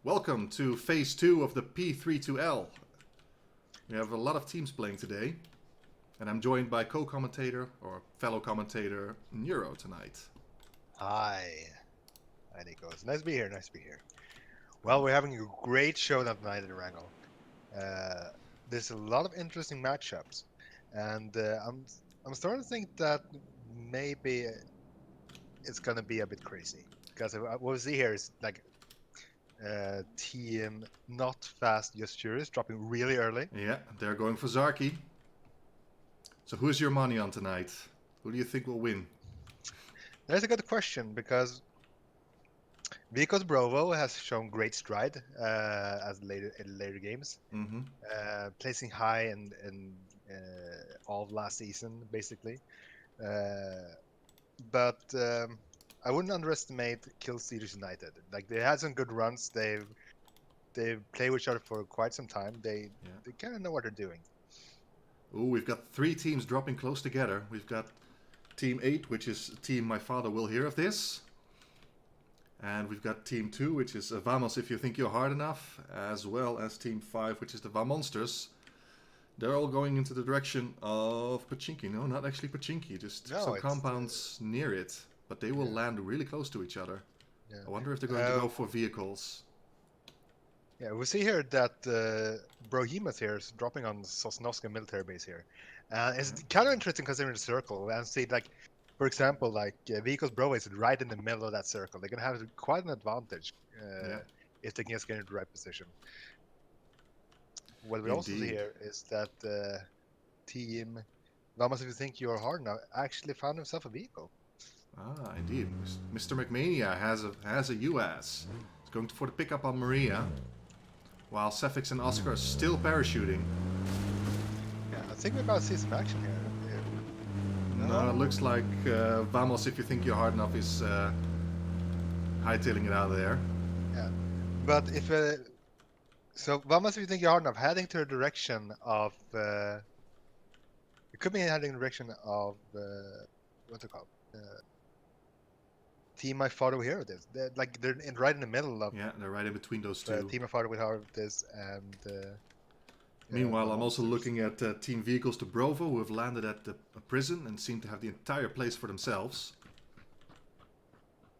Welcome to Phase 2 of the P32L. We have a lot of teams playing today. And I'm joined by co-commentator, or fellow commentator, N3uro tonight. Hi. Hi, Nico. It's nice to be here. Nice to be here. Well, we're having a great show tonight in Wrangle. There's a lot of interesting matchups, and I'm starting to think that maybe it's gonna be a bit crazy because what we see here is like team not fast, just curious, dropping really early. Yeah, they're going for Zarky. So who's your money on tonight? Who do you think will win? That's a good question because Brovo has shown great stride as later games. Mm-hmm. Placing high in all of last season, basically. Uh, but I wouldn't underestimate Kill Cedars United. Like they had some good runs. They've played with each other for quite some time. They kind of know what they're doing. Ooh, we've got 3 teams dropping close together. We've got Team 8, which is Team My Father Will Hear of This. And we've got Team 2, which is Vamonsters If You Think You're Hard Enough, as well as Team 5, which is the Vamonsters. They're all going into the direction of Pachinki. No, not actually Pachinki, just some compounds near it. But they will land really close to each other. Yeah. I wonder if they're going to go for vehicles. Yeah, we see here that Brohemoths here is dropping on Sosnovska military base here. It's kind of interesting considering the circle. And see, like, for example, like Vehicles Brovo is right in the middle of that circle. They're going to have quite an advantage if they can just get into the right position. What we also see here is that team Vamonsters If You Think You're Hard Now actually found himself a vehicle. Ah, indeed. Mr. McMania has a US. He's going for the pickup on Maria. While Sefix and Oscar are still parachuting. Yeah, I think we're about to see some action here. No, it looks like Vamos If You Think You're Hard Enough is hightailing it out of there. Yeah, but if so Vamos If You Think You're Hard Enough heading to the direction of it could be heading in the direction of what's it called? Team My Father Will Hear of This. They're right in the middle of. Yeah, they're right in between those two. Team My Father Will Hear of This and. Meanwhile, I'm also looking at Team Vehicles to Brovo, who have landed at the prison and seem to have the entire place for themselves.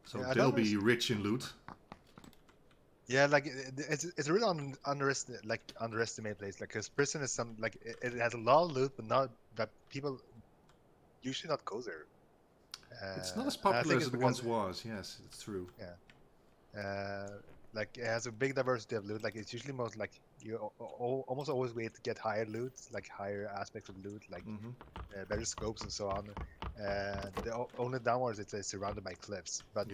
So they'll be rich in loot. Yeah, like it's a really underestimated place. Like, cause prison is some like it has a lot of loot, but not that people usually not go there. It's not as popular as it once was. Yes, it's true. Yeah. Like it has a big diversity of loot. Like it's usually most like you almost always wait to get higher loot, like higher aspects of loot, like better scopes and so on. The only downwards it's surrounded by cliffs. But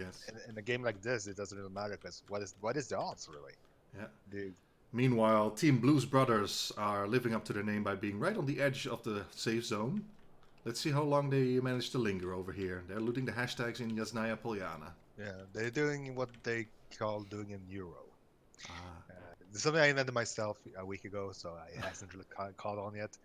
in a game like this, it doesn't really matter because what is the odds really? Yeah. Dude. Meanwhile, Team Blues Brothers are living up to their name by being right on the edge of the safe zone. Let's see how long they manage to linger over here. They're looting the hashtags in Yasnaya Polyana. Yeah, they're doing what they call doing in N3uro. Something I invented myself a week ago, so I hasn't really caught on yet.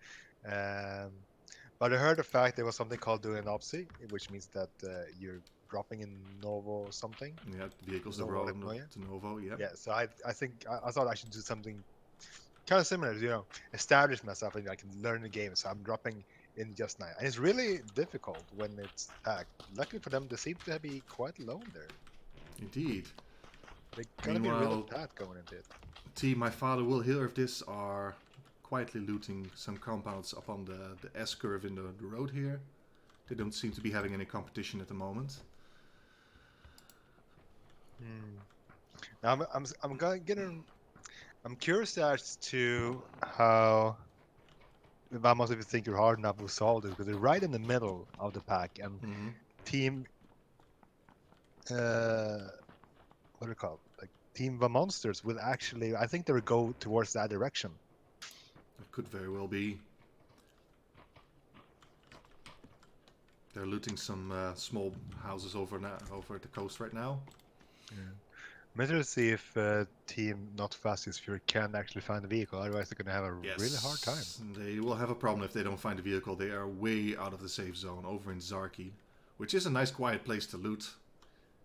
But I heard the fact there was something called doing an OPSI, which means that you're dropping in Novo something. Yeah, vehicles to Novo, yeah. Yeah, so I think I thought I should do something kind of similar, you know, establish myself and I can learn the game. So I'm dropping in just now. And it's really difficult when it's packed. Luckily for them, they seem to be quite alone there. Indeed. They're gonna be really bad going into it. Team My Father Will Hear of This are quietly looting some compounds up on the S-curve in the road here. They don't seem to be having any competition at the moment. Now I'm curious as to how Vamos If You Think You're Hard Enough will solve this, because they're right in the middle of the pack, and team what do you call it? Like Team Vamonsters will actually, I think they will go towards that direction. It could very well be. They're looting some small houses over at the coast right now. Yeah. Better to see if Team Not Fast as Fury can actually find a vehicle, otherwise they're going to have a really hard time. They will have a problem if they don't find a vehicle. They are way out of the safe zone over in Zarky, which is a nice quiet place to loot.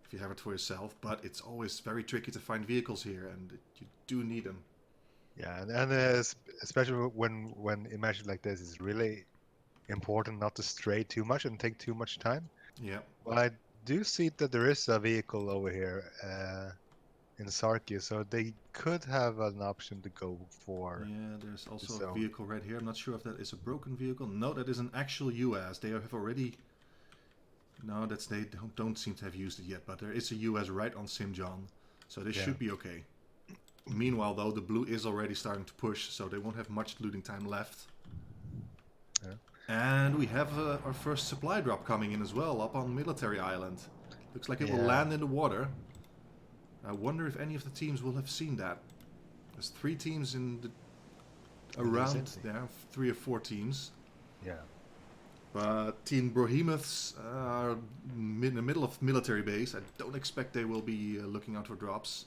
if you have it for yourself. But it's always very tricky to find vehicles here, and you do need them. Yeah, and especially when in matches like this, it's really important not to stray too much and take too much time. Yeah. Well, I do see that there is a vehicle over here in Sarki, so they could have an option to go for Yeah, there's the also a zone. vehicle right here. I'm not sure if that is a broken vehicle. No, that is an actual US. They have already... No, they don't seem to have used it yet, but there is a US right on Simjon, so they should be okay. Meanwhile, though, the blue is already starting to push, so they won't have much looting time left. Yeah. And we have our first supply drop coming in as well, up on Military Island. Looks like it will Yeah. land in the water. I wonder if any of the teams will have seen that. There's 3 teams in the around there, 3 or 4 teams. Yeah. But Team Brohemoths are in the middle of military base. I don't expect they will be looking out for drops.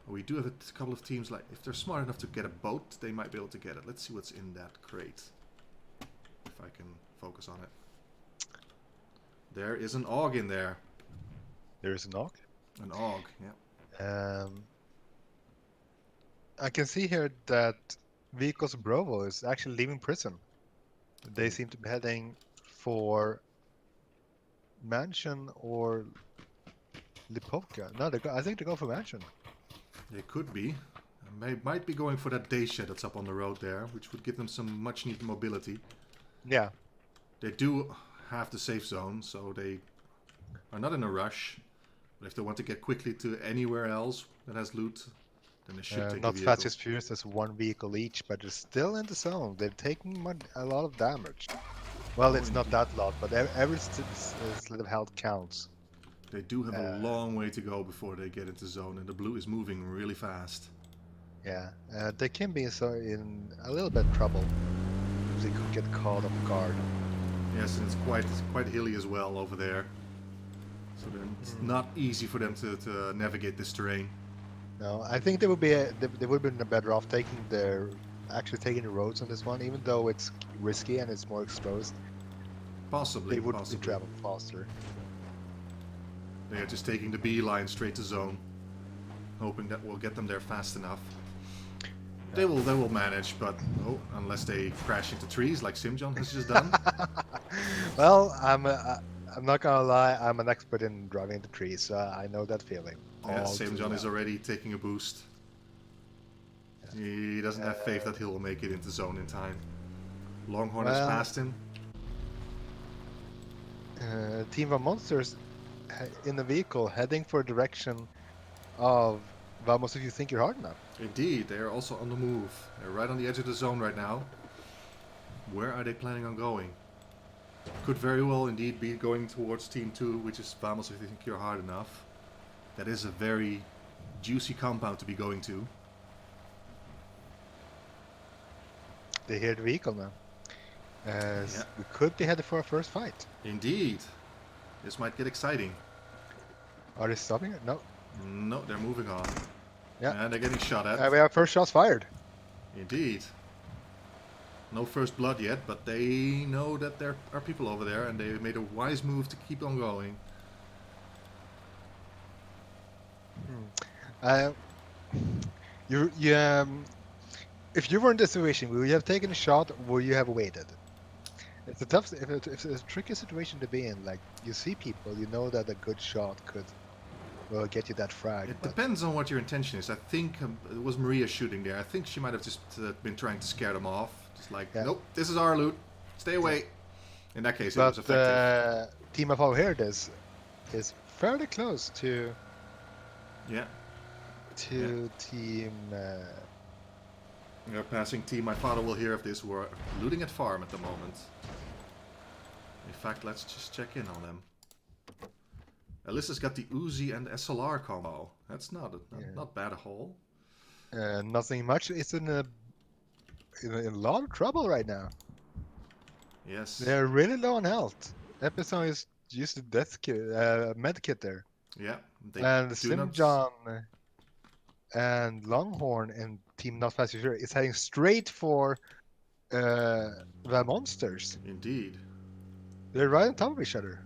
We do have a couple of teams, like, if they're smart enough to get a boat, they might be able to get it. Let's see what's in that crate. If I can focus on it. There is an AUG in there. There is an AUG? An AUG, yeah. I can see here that Vehicles Brovo is actually leaving prison. They seem to be heading for Mansion or Lipovka. No, I think they go for Mansion. They could be. Might be going for that day shed that's up on the road there, which would give them some much needed mobility. Yeah. They do have the safe zone, so they are not in a rush. But if they want to get quickly to anywhere else that has loot, then they should take not a fast vehicle. as furious as 1 vehicle each, but they're still in the zone. They're taking a lot of damage. Well, it's not that lot, but every slit of health counts. They do have a long way to go before they get into zone, and the blue is moving really fast. Yeah, they can be in a little bit trouble if they could get caught off guard. Yes, and it's quite hilly as well over there. So then it's not easy for them to navigate this terrain. No, I think they would have been better off taking the roads on this one, even though it's risky and it's more exposed. Possibly, They would possibly. travel faster. They are just taking the B line straight to zone, hoping that we'll get them there fast enough. They will manage, but unless they crash into trees like Simjon has just done. Well, I'm not gonna lie, I'm an expert in driving into trees, so I know that feeling. Yeah, Simjon is already taking a boost. Yeah. He doesn't have faith that he will make it into zone in time. Longhorn has passed him. Team Vamonsters in the vehicle heading for a direction of Vamos if you think you're hard enough. Indeed, they are also on the move. They're right on the edge of the zone right now. Where are they planning on going? Could very well indeed be going towards Team 2, which is Vamos if you think you're hard enough. That is a very juicy compound to be going to. They hear the vehicle now. We could be headed for a first fight. Indeed. This might get exciting. Are they stopping it? No. No, they're moving on. Yeah. And they're getting shot at. We have first shots fired. Indeed. No first blood yet, but they know that there are people over there, and they made a wise move to keep on going. If you were in this situation, would you have taken a shot or would you have waited? It's a tough, it's a tricky situation to be in. Like, you see people, you know that a good shot could, well, get you that frag. It depends on what your intention is. I think it was Maria shooting there. I think she might have just been trying to scare them off. Just like, nope, this is our loot. Stay away. In that case, it was effective. Team of Our Here is fairly close to... Yeah. Team... We are passing Team My Father Will Hear of This, who are looting at farm at the moment. In fact, let's just check in on them. Alyssa's got the Uzi and SLR combo. That's not bad at all. Nothing much. It's in a lot of trouble right now. Yes. They're really low on health. Episode is used a death kit, med kit there. Yeah. And Simjon and Longhorn and Team Not Fast Sure is heading straight for Vamonsters. Indeed. They're right on top of each other.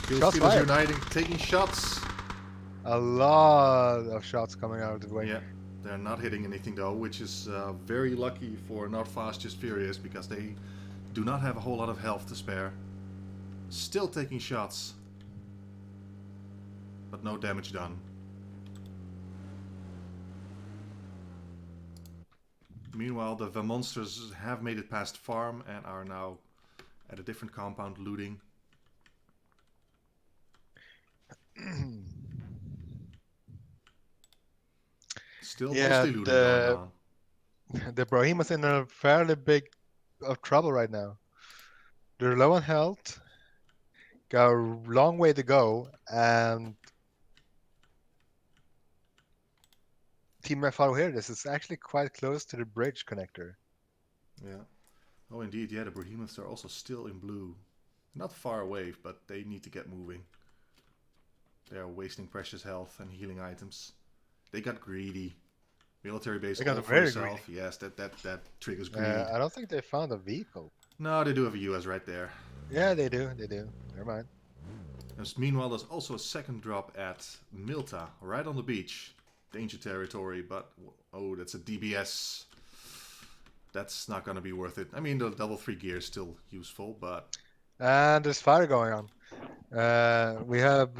Kill Shots Stealers fired. uniting, taking shots. A lot of shots coming out of the way. Yeah, they're not hitting anything though, which is very lucky for Not Fast Just Furious because they do not have a whole lot of health to spare. Still taking shots, but no damage done. Meanwhile, the Vamonsters have made it past farm and are now at a different compound looting. Still mostly looting going on. The Brohemoths in a fairly big of trouble right now. They're low on health, got a long way to go, and Team I follow here, this is actually quite close to the bridge connector. Yeah. Oh, indeed. Yeah, the Brohemoths are also still in blue. Not far away, but they need to get moving. They are wasting precious health and healing items. They got greedy. Military base all for yourself. Greedy. Yes, that triggers greed. I don't think they found a vehicle. No, they do have a US right there. Yeah, they do. They do. Never mind. Meanwhile, there's also a second drop at Milta, right on the beach. Danger territory, but oh, that's a DBS. That's not going to be worth it. I mean, the level 3 gear is still useful, but... And there's fire going on. We have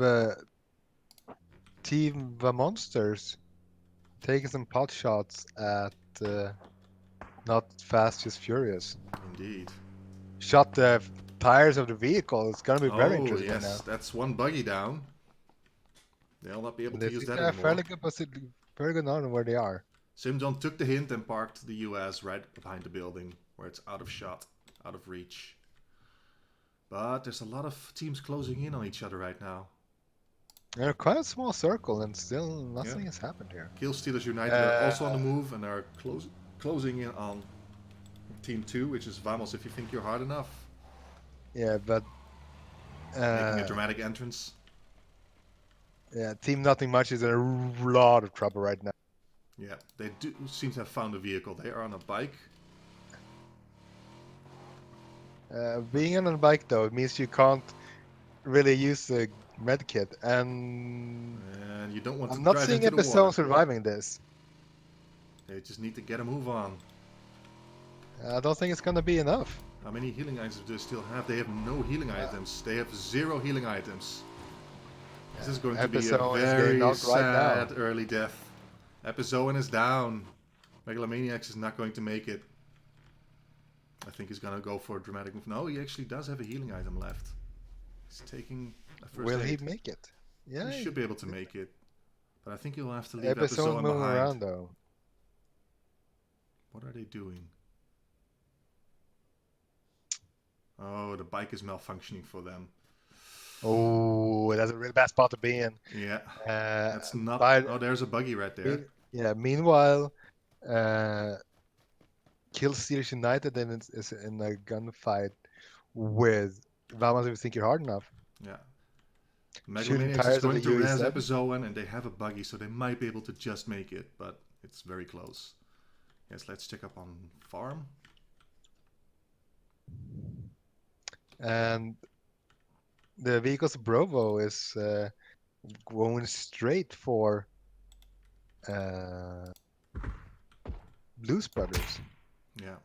Team Vamonsters taking some pot shots at Not Fast Just Furious. Indeed. Shot the tires of the vehicle. It's going to be very interesting yes, now. That's one buggy down. They'll not be able to use that anymore. Fairly good on where they are. Simjon took the hint and parked the US right behind the building, where it's out of shot, out of reach. But there's a lot of teams closing in on each other right now. They're quite a small circle, and still nothing has happened here. Kill Stealers United are also on the move, and are closing in on Team 2, which is Vamos if you think you're hard enough. Yeah, but... making a dramatic entrance. Yeah, Team Nothing Much is in a lot of trouble right now. Yeah, they do seem to have found a vehicle. They are on a bike. Being on a bike, though, it means you can't really use the medkit, and you don't want to I'm not seeing Episode surviving this. They just need to get a move on. I don't think it's gonna be enough. How many healing items do they still have? They have no healing items. They have 0 healing items. This is going to be a very sad early death. Epizoan is down. Megalomaniacs is not going to make it. I think he's going to go for a dramatic move. No, he actually does have a healing item left. He's taking a first Will aid. He make it? Yeah, he should be able to make it. But I think he'll have to leave Epizoan moving behind. Around, though. What are they doing? Oh, the bike is malfunctioning for them. Oh, that's a really bad spot to be in. Yeah, that's not... Oh, there's a buggy right there. Yeah, meanwhile, Kill Stealers United is in a gunfight with Vamos if you think you're hard enough. Yeah. Megalomaniacs is going to res Epizoan, and they have a buggy, so they might be able to just make it, but it's very close. Yes, let's check up on farm. And the vehicle's Brovo is going straight for Blues Brothers. Yeah.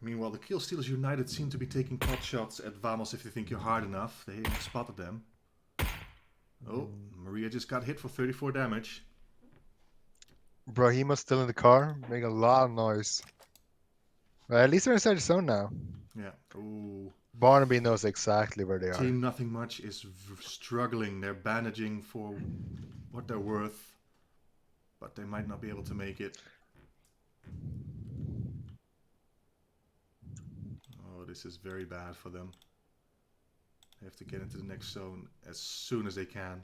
Meanwhile, the Kill Stealers United seem to be taking pot shots at Vamos if you think you're hard enough. They spotted them. Oh, Maria just got hit for 34 damage. Brohemoths still in the car, making a lot of noise. Well, at least they're inside the zone now. Yeah. Ooh. Barnaby knows exactly where they are. Team Nothing Much is struggling. They're bandaging for what they're worth, but they might not be able to make it. Oh, this is very bad for them. They have to get into the next zone as soon as they can.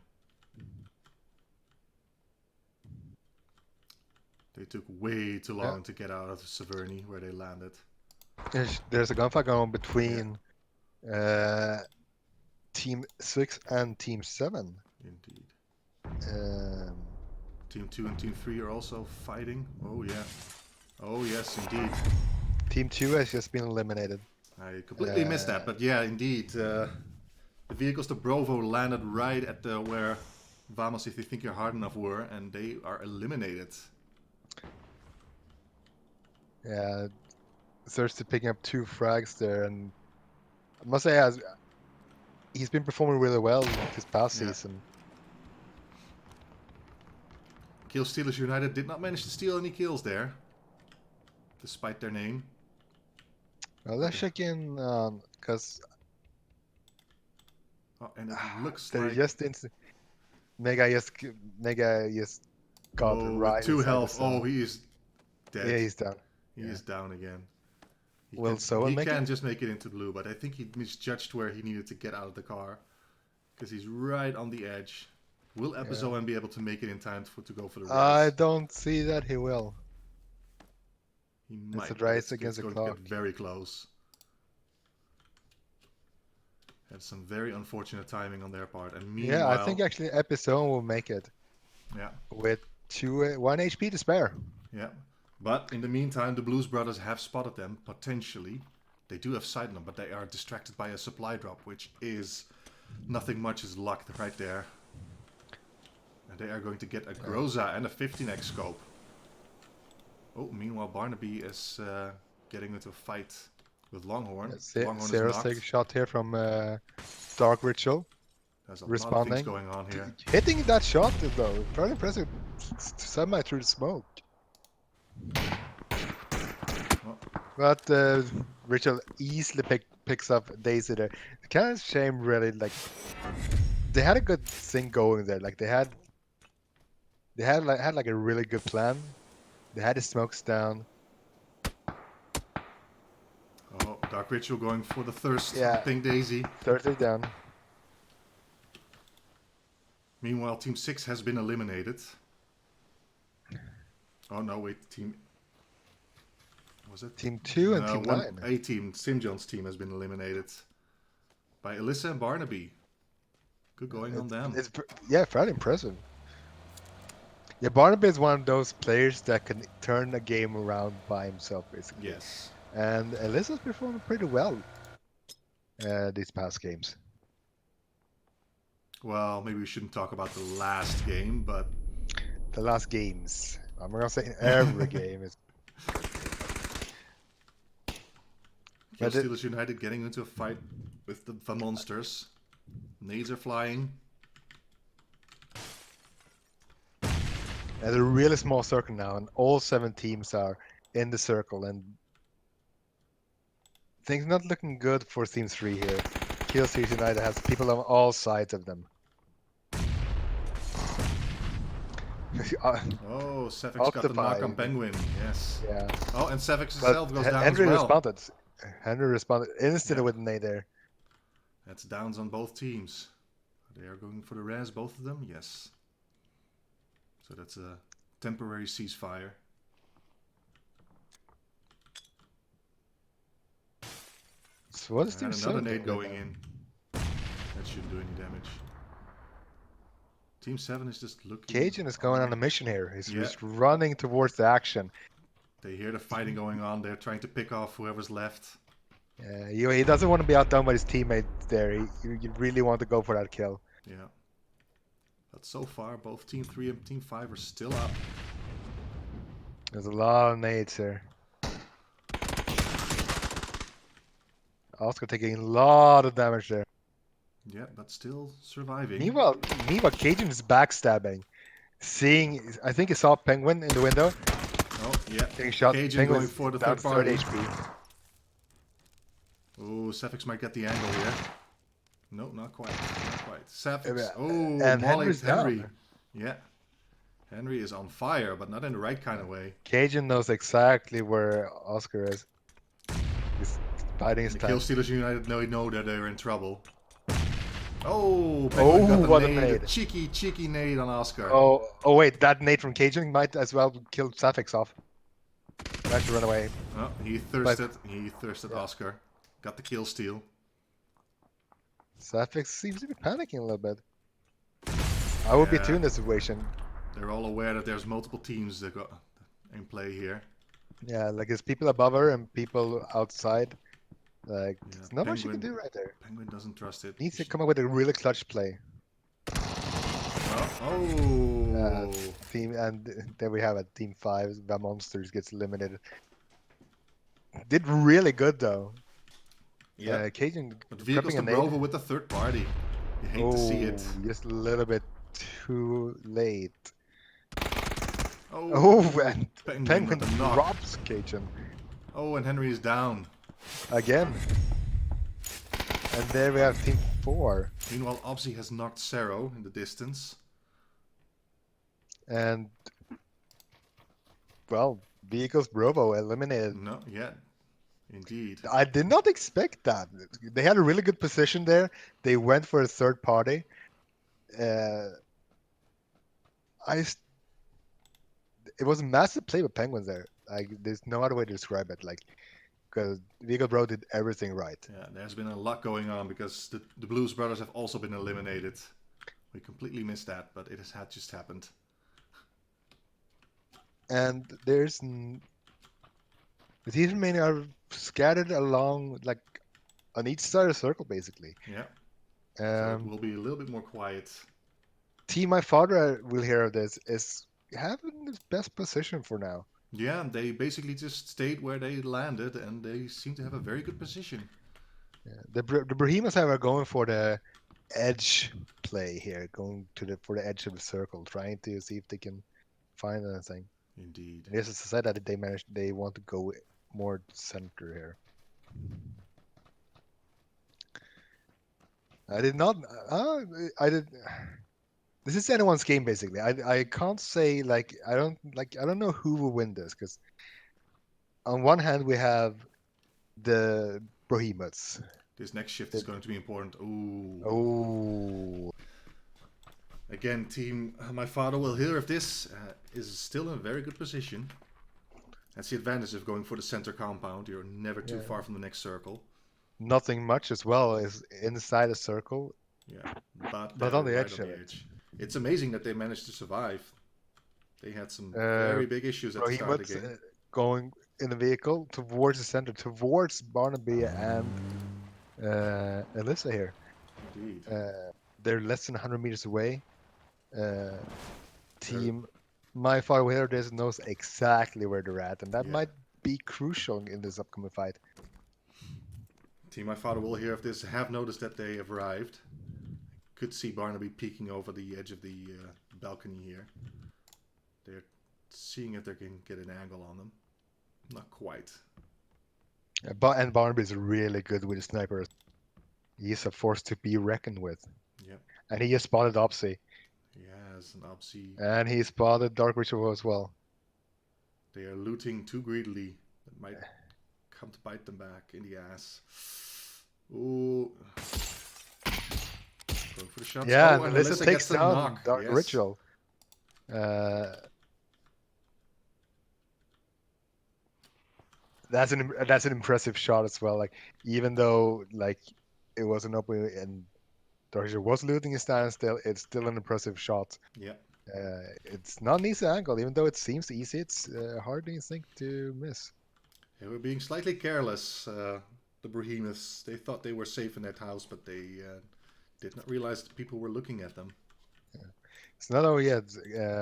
They took way too long to get out of Severny, where they landed. There's a gunfight going on between Team 6 and Team 7. Indeed. Team 2 and Team 3 are also fighting. Oh, yeah. Oh, yes, indeed. Team 2 has just been eliminated. I completely missed that, but yeah, indeed. The vehicles to Brovo landed right at the where Vamos, if you think you're hard enough, were, and they are eliminated. Yeah, Thirsty picking up 2 frags there, and I must say, he's been performing really well this past season. Kill Steelers United did not manage to steal any kills there, despite their name. Well, let's check in, because And it looks they're like just Mega just got right with 2 inside the health. zone. Oh, he is dead. Yeah, he's down. He is down again. He can just make it into blue, but I think he misjudged where he needed to get out of the car, because he's right on the edge. Will Epizoan be able to make it in time to go for the race? I don't see that he will. He might. It's a race against the going clock. to get very close. Had some very unfortunate timing on their part, and meanwhile, Yeah, I think actually Epizoan will make it. Yeah. With 1 HP to spare. Yeah. But in the meantime, the Blues Brothers have spotted them, potentially. They do have sight on them, but they are distracted by a supply drop, which is nothing much is luck right there. And they are going to get a Groza and a 15x scope. Oh, meanwhile, Barnaby is getting into a fight with Longhorn. Longhorn Zero's taking a shot here from Dark Ritual. There's a lot of things going on here. Hitting that shot, though, very impressive. Semi through the smoke. But Ritual easily picks up Daisy there. Kind of shame, really. Like they had a good thing going there. Like they had like a really good plan. They had the smokes down. Oh, Dark Ritual going for the thirst. Yeah. Pink Daisy. Thirdly down. Meanwhile, Team 6 has been eliminated. Oh no, wait, Team... Was it? Team 2 and Team 9. A team, Simjohn's team, has been eliminated by Alyssa and Barnaby. Good going on them. Yeah, fairly impressive. Yeah, Barnaby is one of those players that can turn a game around by himself, basically. Yes. And Alyssa's performing pretty well these past games. Well, maybe we shouldn't talk about the last game, but... The last games. I'm not saying every game is... Kill Steelers United getting into a fight with the Vamonsters. Nades are flying. There's a really small circle now, and all 7 teams are in the circle, and things not looking good for Team 3 here. Kill Steelers United has people on all sides of them. Oh, Savix got the knock on Penguin. Yes. Yeah. Oh, and Savix himself goes down Henry as well. responded. Henry responded instantly with an nade there. That's downs on both teams. They are going for the res, both of them? Yes. So that's a temporary ceasefire. So what is Team and 7 another nade going in. That shouldn't do any damage. Team 7 is just looking... Cajun is going on a mission here. He's just running towards the action. They hear the fighting going on. They're trying to pick off whoever's left. Yeah, he doesn't want to be outdone by his teammate there. He really want to go for that kill. Yeah. But so far, both Team 3 and Team 5 are still up. There's a lot of nades here. Oscar taking a lot of damage there. Yeah, but still surviving. Meanwhile, Cajun is backstabbing. I think he saw Penguin in the window. Oh, yeah. Taking shot. Cajun Penguin's going for the down third party. 30 HP. Oh, Savix might get the angle here. No, not quite. Not quite. Savix. Oh, and Henry. down. Yeah. Henry is on fire, but not in the right kind of way. Cajun knows exactly where Oscar is. He's biding his time. Kill Steelers United know that they're in trouble. Oh, Penguin got the what nade. a nade. A cheeky nade on Oscar. Oh wait, that nade from Cajun might as well kill Safix off. Might have to run away. Oh, he thirsted. Oscar. Got the kill steal. Safix seems to be panicking a little bit. I would be too in this situation. They're all aware that there's multiple teams that got in play here. Yeah, like there's people above her and people outside. Like, Yeah, there's not much you can do right there. Penguin doesn't trust it. Needs to come up with a really clutch play. Oh. Then we have a team 5. Vamonsters gets eliminated. Did really good though. Yeah. Cajun But vehicles prepping to a nade. Brovo with the third party. You hate to see it. Just a little bit too late. Oh, And Penguin with a knock. drops Cajun Oh, and Henry is down. again. And there we have team 4. Meanwhile, Obsi has knocked Cero in the distance. And, well, vehicles Brovo eliminated. No, yeah, indeed. I did not expect that. They had a really good position there. They went for a third party. It was a massive play with Penguins there. Like, there's no other way to describe it. Like, because Vegan Bro did everything right. Yeah, there's been a lot going on because the Blues brothers have also been eliminated. We completely missed that, but it has just happened. And the teams remaining are scattered along, like, on each side of the circle, basically. Yeah. So it will be a little bit more quiet. Team My Father will hear of this is having the best position for now. Yeah, they basically just stayed where they landed, and they seem to have a very good position. Yeah. The Brohemoths are going for the edge play here, going for the edge of the circle, trying to see if they can find anything. Indeed. And this is to say that they want to go more center here. I did not. I did. This is anyone's game basically. I can't say I don't know who will win this because on one hand we have the Brohemoths. This next shift is going to be important. Ooh. Oh. Again, team My Father will hear if this is still in a very good position. That's the advantage of going for the center compound. You're never too far from the next circle. Nothing much as well is inside a circle. Yeah, but on the right edge of it. It's amazing that they managed to survive. They had some very big issues at the start of the game. Going in the vehicle towards the center, towards Barnaby and Alyssa here. Indeed. They're less than 100 meters away. Team My Father Where This knows exactly where they're at, and that might be crucial in this upcoming fight. Team My Father will hear if this have noticed that they have arrived. Could see Barnaby peeking over the edge of the balcony here. They're seeing if they can get an angle on them. Not quite. And Barnaby is really good with his sniper. He's a force to be reckoned with. Yep. And he has spotted Opsy. Yes, an Opsy. And he spotted Dark Ritual as well. They are looting too greedily. That might come to bite them back in the ass. Ooh. Going for the shots. Yeah, and Alyssa takes down knock. Dark Ritual. That's an impressive shot as well. Like, even though it wasn't open and Dark Ritual was looting his standstill, it's still an impressive shot. Yeah. It's not an easy angle, even though it seems easy. It's hard to miss. They were being slightly careless. The Brohemoths. They thought they were safe in that house, but they did not realize that people were looking at them. Yeah. It's not only yet.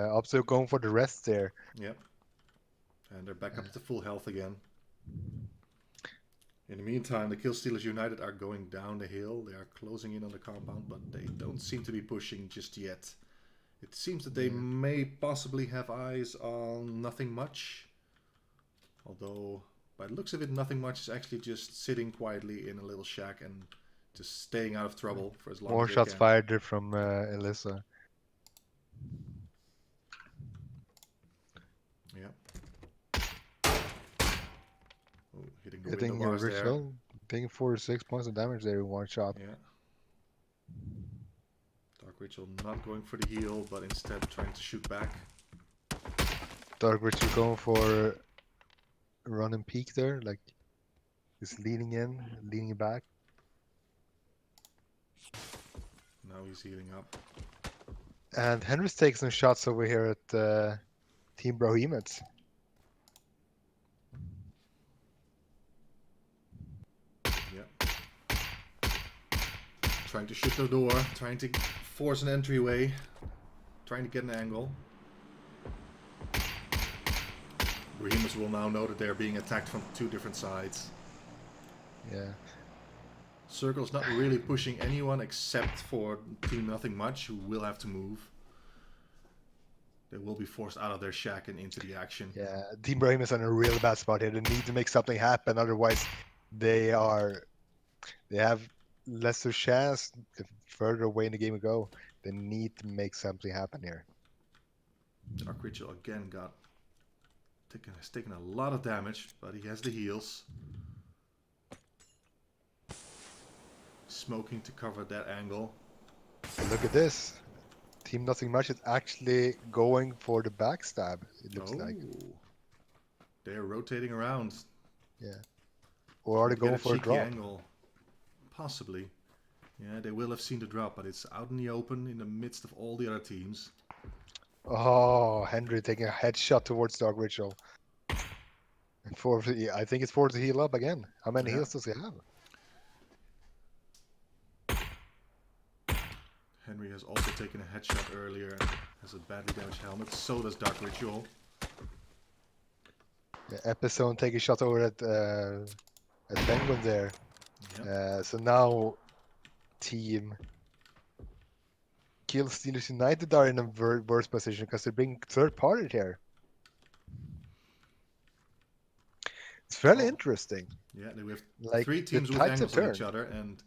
Also going for the rest there. Yep. And they're back up to full health again. In the meantime, the Killstealers United are going down the hill. They are closing in on the compound, but they don't seem to be pushing just yet. It seems that they may possibly have eyes on Nothing Much. Although, by the looks of it, Nothing Much is actually just sitting quietly in a little shack and just staying out of trouble for as long as they can. More shots fired from Alyssa. Yeah. Oh, hitting the window bars there. Taking 46 points of damage there in one shot. Yeah. Dark Ritual not going for the heal, but instead trying to shoot back. Dark Ritual going for a run and peek there, like just leaning in, leaning back. Now he's healing up. And Henry's taking some shots over here at Team Brohemoths. Yeah, trying to shut the door, trying to force an entryway, trying to get an angle. Brohemoths will now know that they're being attacked from 2 different sides. Yeah. Circle's not really pushing anyone except for Team Nothing Much, who will have to move. They will be forced out of their shack and into the action. Yeah, Team Brohemoths are in a really bad spot here. They need to make something happen, otherwise they have lesser chance the further away in the game we go. They need to make something happen here. Dark Ritual again has taken a lot of damage, but he has the heals. Smoking to cover that angle. But look at this. Team Nothing Much is actually going for the backstab, it looks like. They're rotating around. Yeah. Or are they going for a cheeky drop? Angle. Possibly. Yeah, they will have seen the drop, but it's out in the open in the midst of all the other teams. Oh, Henry taking a headshot towards Dark Ritual. I think it's for to heal up again. How many heals does he have? Henry has also taken a headshot earlier and has a badly damaged helmet. So does Dark Ritual. Yeah, Epizone taking a shot over at Penguin there. Yep. So now Team Kill Steelers United are in a worse position because they're being third party here. It's fairly interesting. Yeah, we have Like 3 teams with angles on each other, and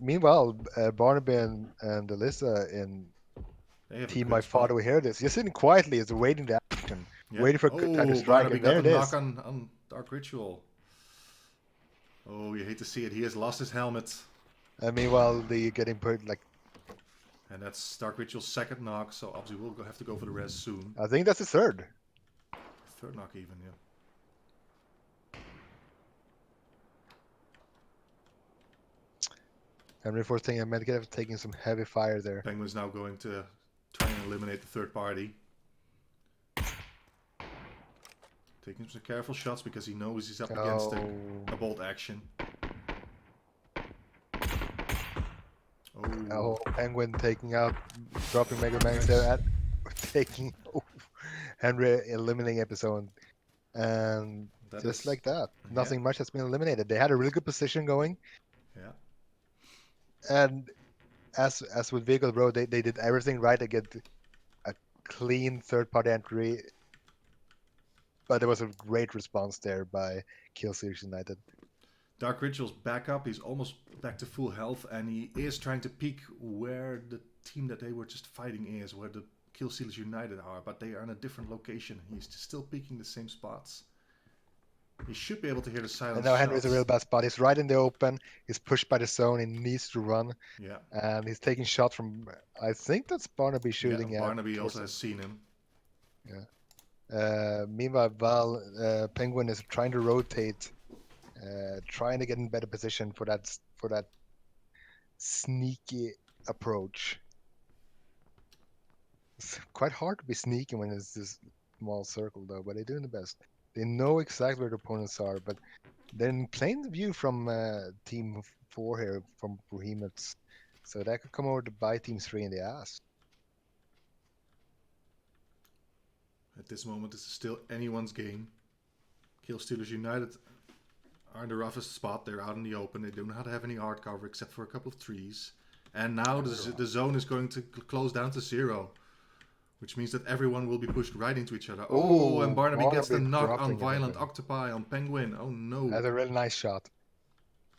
meanwhile, Barnaby and Alyssa in Team My Father will hear this. Just sitting quietly, is waiting the action, waiting for a good time to strike, Barnaby and there got it the is. knock on Dark Ritual. Oh, you hate to see it. He has lost his helmet. And meanwhile, they getting put like. And that's Dark Ritual's 2nd knock, so obviously we'll have to go for the res soon. I think that's the 3rd. 3rd knock even, yeah. Henry forcing a medkit, taking some heavy fire there. Penguin's now going to try and eliminate the 3rd party. Taking some careful shots because he knows he's up against a bolt action. Oh, Penguin taking out, dropping Mega Man there, taking Henry eliminating Epizone. And just like that, Nothing Much has been eliminated. They had a really good position going. Yeah. And as with Vehicle Bro, they did everything right to get a clean third-party entry. But there was a great response there by Kill Series United. Dark Ritual's back up. He's almost back to full health, and he is trying to peek where the team that they were just fighting is, where the Kill Stealers United are, but they are in a different location. He's still peeking the same spots. He should be able to hear the silent And now shots. Henry's a real bad spot. He's right in the open. He's pushed by the zone. He needs to run. Yeah. And he's taking shots from, I think that's Barnaby shooting at. Barnaby also has seen him. Yeah. Meanwhile, Penguin is trying to rotate, trying to get in better position for that sneaky approach. It's quite hard to be sneaky when it's this small circle, though. But they're doing the best. They know exactly where the opponents are, but they're in plain view from Team 4 here, from Brohemoths. So that could come over to bite Team 3 in the ass. At this moment, this is still anyone's game. Kill Stealers United are in the roughest spot. They're out in the open. They don't have any hard cover except for a couple of trees. And now the zone is going to close down to 0. Which means that everyone will be pushed right into each other. Oh, and Barnaby gets the knock on Violent Octopi on Penguin. Oh no. That's a really nice shot.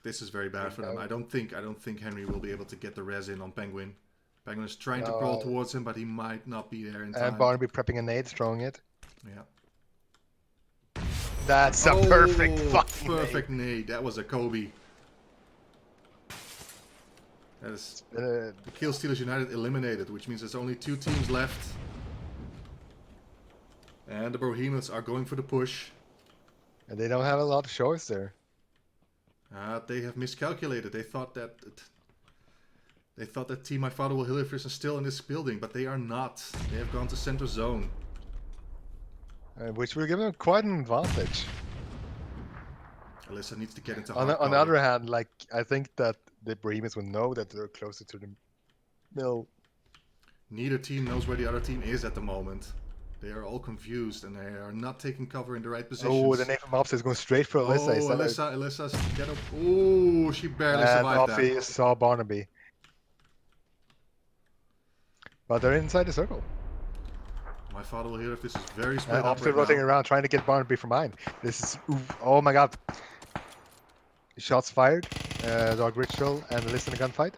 This is very bad for them. I don't think Henry will be able to get the res in on Penguin. Penguin is trying to crawl towards him, but he might not be there in time. And Barnaby prepping a nade, throwing it. Yeah. That's a perfect fucking perfect nade. That was a Kobe. That is the Kill Stealers United eliminated, which means there's only 2 teams left. And the Brohemoths are going for the push. And they don't have a lot of choice there. They have miscalculated. They thought that Team My Father Will Heal is still in this building, but they are not. They have gone to center zone. Which will give them quite an advantage. Alyssa needs to get into On hard the cover. other hand, like I think that the Brohemoths will know that they're closer to the middle. Neither team knows where the other team is at the moment. They are all confused and they are not taking cover in the right positions. Oh, the Vamonsters is going straight for Alyssa. Oh, Alyssa's get up. Oh, she barely survived that. Offie saw Barnaby. But they're inside the circle. My father will hear if this is very split up Officer right rotating now. around trying to get Barnaby from behind. This is... Oh my god. Shots fired. Dog Ritual and Alyssa in a gunfight.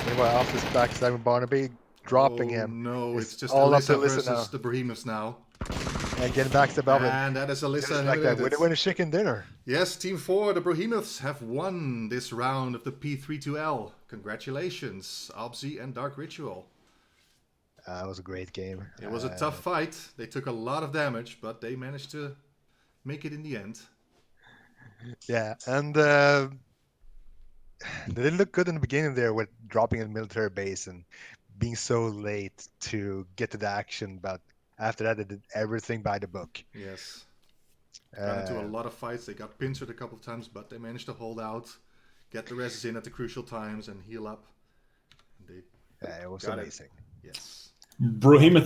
Meanwhile, Officer's backstabbing Barnaby, dropping him. No, it's just all up to Alyssa Alyssa versus now. the Brohemoths now. And getting backstabbed up him. And that is Alyssa Just like that. eliminated. Win a chicken dinner. Yes, Team 4, the Brohemoths, have won this round of the P32L. Congratulations, PUBG and Dark Ritual. It was a great game. It was a tough fight. They took a lot of damage, but they managed to make it in the end. Yeah, and they didn't look good in the beginning there with dropping in military base and being so late to get to the action, but after that they did everything by the book. Yes. Got into a lot of fights. They got pincered a couple of times, but they managed to hold out, get the reses in at the crucial times, and heal up. And they it was amazing. Yes. Brohemoth